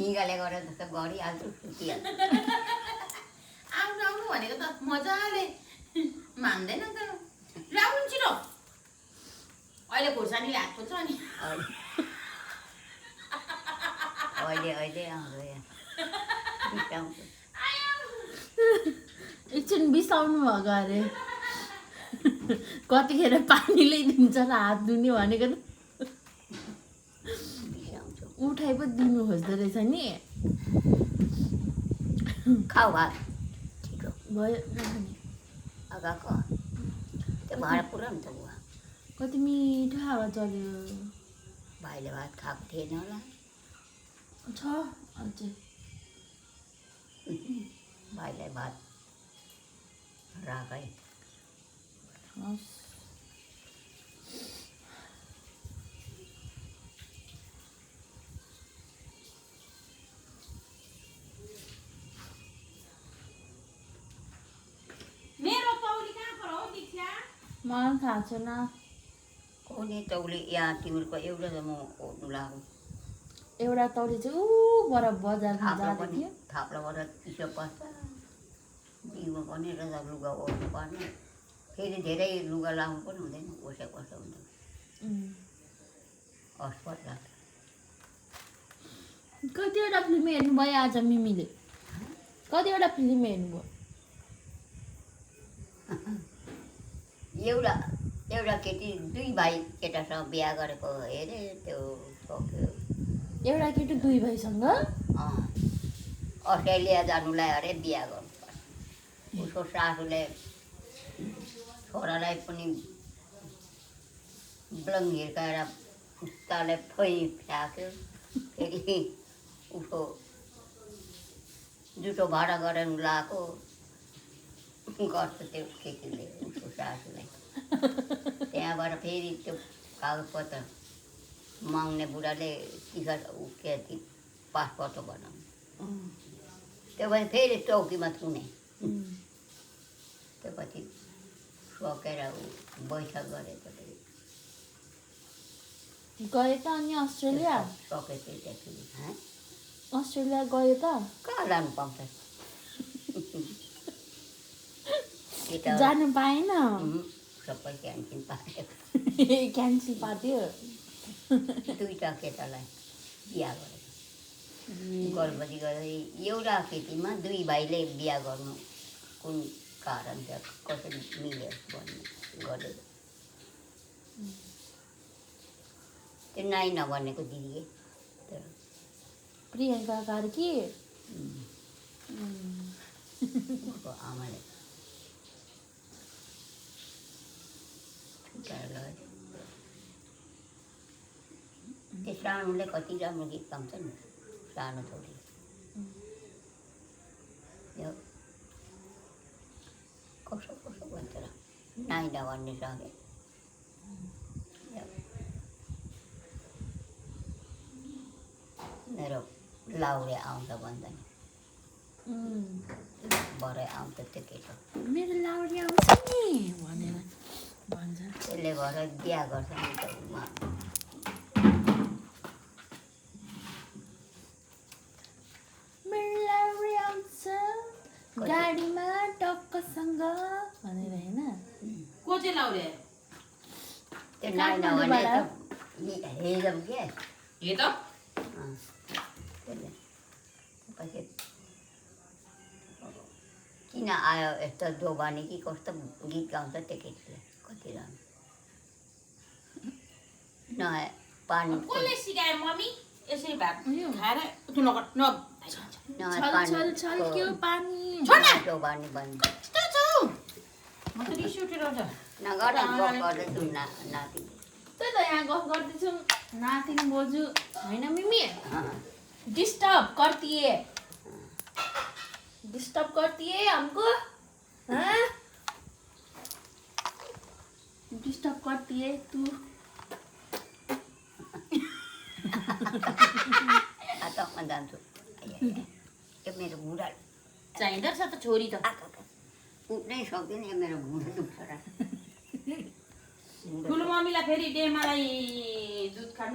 हिँगाले गरेर जस्तो गरिहाल्छु सुतिहाल्छु आउनु आउनु भनेको त मजाले मान्दैन त ल आउनु छिटो अहिले खुर्सानीले हात पोल्छ अनि अहिले आउँछ यहाँ बिसाउँछु एकछिन बिसाउनु भएको अरे कतिखेर पानीले दिन्छ र हात धुने भनेको त बिसाउँछु उठाइ पो दिनु खोज्दो रहेछ नि खाऊ भात छिटो भयो अगाको त्यो भाँडा पुरा नि त बुवा कति मिठो हावा चल्यो भाइले भात खाएको थिएन होला छ अझै भाइलाई भात राखै हस् मेरो तौली कहाँ पर हो दीक्षा मलाई थाहा छैन कुनै तौले यहाँ तिमीहरूको एउटा त म ओर्नु लाग्यो एउटा तौली चाहिँ ऊ बर बजारमा थाप्लो जाँदै पनि थियो थाप्लोबाट पिसो पर्छ बिउमा पनि र लुगा ओर्नु पर्ने फेरि धेरै लुगा लाउनु पनि हुँदैन ओसे कसो हुँदैन अस्पत लाग्छ कतिवटा फिल्म हेर्नुभयो आज मिमीले कतिवटा फिल्म हेर्नुभयो एउटा एउटा केटी दुई भाइ केटासँग बिहा गरेको हेरेँ त्यो सक्यो एउटा केटी दुई भाइसँग अस्ट्रेलिया जानुलाई अरे बिहा गर्नुपर्छ उसको सासूले छोरालाई पनि ब्लङ हिर्काएर उताले फै फ्याँक्यो फेरि उसको जुठो भाडा गरेर लगाएको गर्छ त्यो केटीले उसको सासूलाई त्यहाँबाट फेरि त्यो कागजपत्र माग्ने बुढाले टिकट के पासपोर्ट बनाउनु त्यो पछि फेरि चौकीमा थुने त्यो पछि सकेर बैठक गरेको गयो त अनि अस्ट्रेलिया सकेपछि त्यहाँखेरि अस्ट्रेलिया गयो त कहाँ लानु पाउँछ जानु पाएन सबै क्यान्सिल पायो क्यान्सल पार्यो दुईवटा केटालाई बिहा गरेको गर्भवती गरेर एउटा केटीमा दुई भाइले बिहा गर्नु कुन कारण चाहिँ कसरी मिल्यो भन्नु गरेर त्यो नाइ नभनेको दिदीले त्यो प्रियङ्का कार्की उसको आमाले छुट्याएर लगेको त्यो सानोले कति राम्रो गीत गाउँछ नि सानो छोरी यो कसो कसो भन्छ र नाइ नभन्ने सके मेरो लाउरे आउँछ भन्दैन भरे आउँछ त्यो केटो मेरो लाउरी आउँछ नि भनेर भन्छ त्यसले भएर बिहा गर्छ नि त उमा मेरो लाउरी आउँछ गाडीमा टक्कसँग भनेर होइन को चाहिँ लाउरे त्यो नाइ नभने त हेरौँ के हे त त्यसले पछि किन आयो यस्तो दोबानी कि कस्तो गीत गाउँछ त्यो केटीले कति राम्रो न पानी कसले सिकायो मम्मी यसरी भात खाएर न छल छल्क्यो पानी दोबानी बन्द कस्तो छ म त रिस उठेर आउँछ नगर गर्दैछु नाति त्यही त यहाँ गफ गर्दैछु नातिन बोजू होइन मिमी डिस्टर्ब करती है हमको हाँ डिस्टर्ब करती है तू आतमा जान्छु त्यो मेरो बुढा चाहिँदो रहेछ त छोरी त उठ्नै सक्दैन यो मेरो बुढा दुख्छ र ठुलो मम्मीलाई फेरि डेमालाई दुध खानु